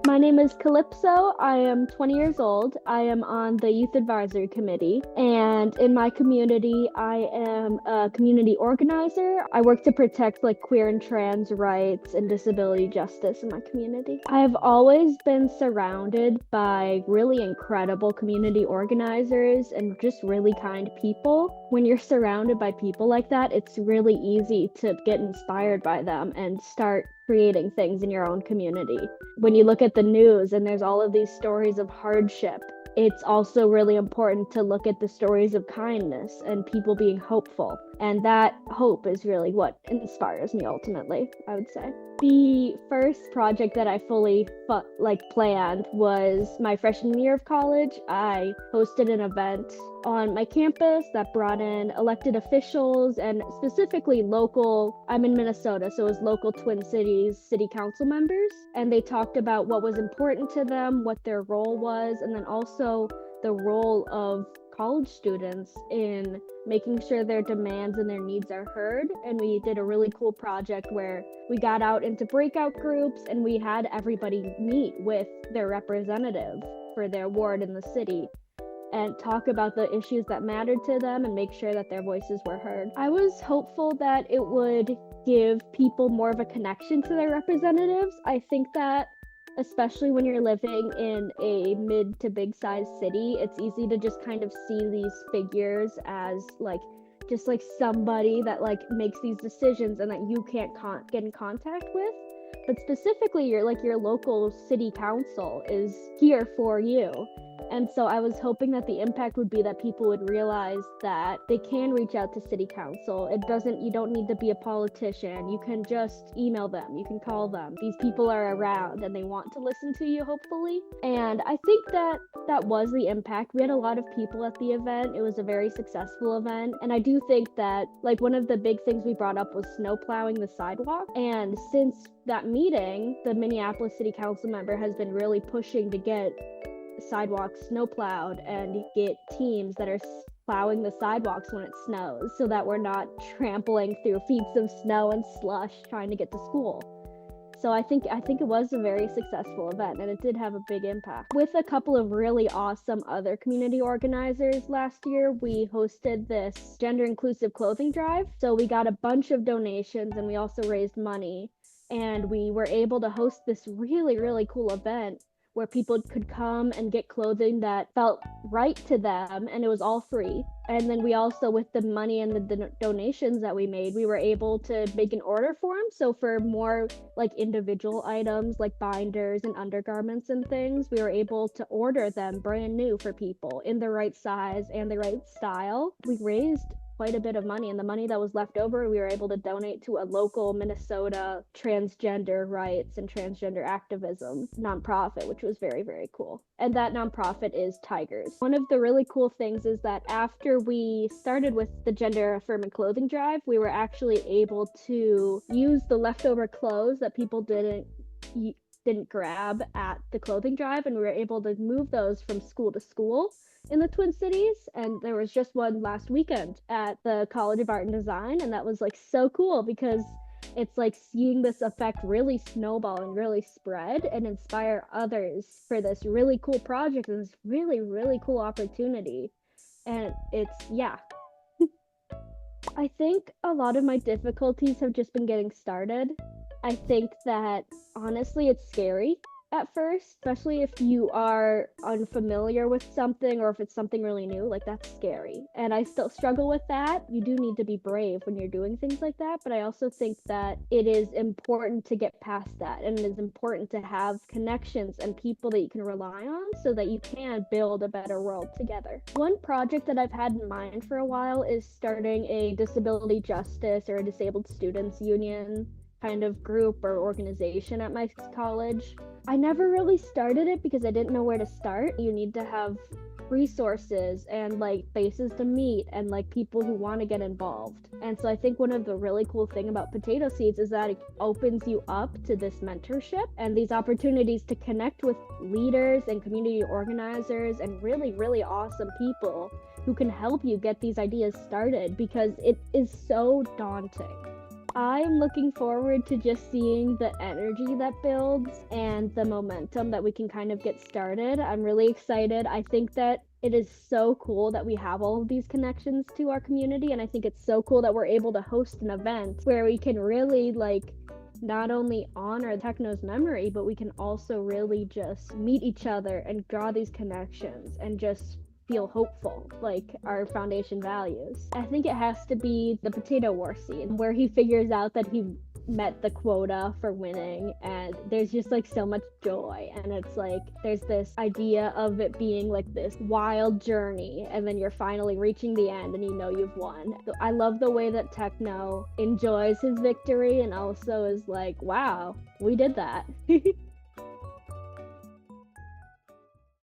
My name is Calypso. I am 20 years old. I am on the Youth Advisory Committee, and in my community, I am a community organizer. I work to protect queer and trans rights and disability justice in my community. I have always been surrounded by really incredible community organizers and just really kind people. When you're surrounded by people like that, it's really easy to get inspired by them and start creating things in your own community. When you look at the news and there's all of these stories of hardship, it's also really important to look at the stories of kindness and people being hopeful. And that hope is really what inspires me ultimately, I would say. The first project that I fully planned was my freshman year of college. I hosted an event on my campus that brought in elected officials and specifically I'm in Minnesota, so it was local Twin Cities city council members. And they talked about what was important to them, what their role was, and then also the role of college students in making sure their demands and their needs are heard. And we did a really cool project where we got out into breakout groups and we had everybody meet with their representative for their ward in the city and talk about the issues that mattered to them and make sure that their voices were heard. I was hopeful that it would give people more of a connection to their representatives. I think that especially when you're living in a mid to big size city, it's easy to just kind of see these figures as just somebody that makes these decisions and that you can't get in contact with. But specifically your local city council is here for you. And so I was hoping that the impact would be that people would realize that they can reach out to city council. You don't need to be a politician. You can just email them. You can call them. These people are around and they want to listen to you, hopefully. And I think that was the impact. We had a lot of people at the event. It was a very successful event. And I do think that one of the big things we brought up was snow plowing the sidewalk. And since that meeting, the Minneapolis City Council member has been really pushing to get sidewalks snow plowed and get teams that are plowing the sidewalks when it snows so that we're not trampling through feet of snow and slush trying to get to school. So I think it was a very successful event and it did have a big impact. With a couple of really awesome other community organizers last year, we hosted this gender inclusive clothing drive. So we got a bunch of donations and we also raised money, and we were able to host this really, really cool event where people could come and get clothing that felt right to them, and it was all free. And then we also, with the money and the donations that we made, we were able to make an order for them. So for more individual items like binders and undergarments and things, we were able to order them brand new for people in the right size and the right style. We raised quite a bit of money, and the money that was left over we were able to donate to a local Minnesota transgender rights and transgender activism nonprofit, which was very, very cool. And that nonprofit is Tigers. One of the really cool things is that after we started with the gender affirming clothing drive, we were actually able to use the leftover clothes that people didn't grab at the clothing drive, and we were able to move those from school to school in the Twin Cities. And there was just one last weekend at the College of Art and Design, and that was so cool because it's seeing this effect really snowball and really spread and inspire others for this really cool project and this really, really cool opportunity. And I think a lot of my difficulties have just been getting started. I think that honestly it's scary at first, especially if you are unfamiliar with something or if it's something really new. That's scary, and I still struggle with that. You do need to be brave when you're doing things like that, but I also think that it is important to get past that, and it is important to have connections and people that you can rely on so that you can build a better world together. One project that I've had in mind for a while is starting a disability justice or a disabled students union kind of group or organization at my college. I never really started it because I didn't know where to start. You need to have resources and places to meet and people who want to get involved. And so I think one of the really cool thing about Potato Seeds is that it opens you up to this mentorship and these opportunities to connect with leaders and community organizers and really, really awesome people who can help you get these ideas started, because it is so daunting. I'm looking forward to just seeing the energy that builds and the momentum that we can kind of get started. I'm really excited. I think that it is so cool that we have all of these connections to our community, and I think it's so cool that we're able to host an event where we can really like not only honor Techno's memory, but we can also really just meet each other and draw these connections and just feel hopeful, like our foundation values. I think it has to be the potato war scene where he figures out that he met the quota for winning, and there's just like so much joy, and it's like there's this idea of it being like this wild journey, and then you're finally reaching the end and you know you've won. So I love the way that Techno enjoys his victory and also is like, wow, we did that.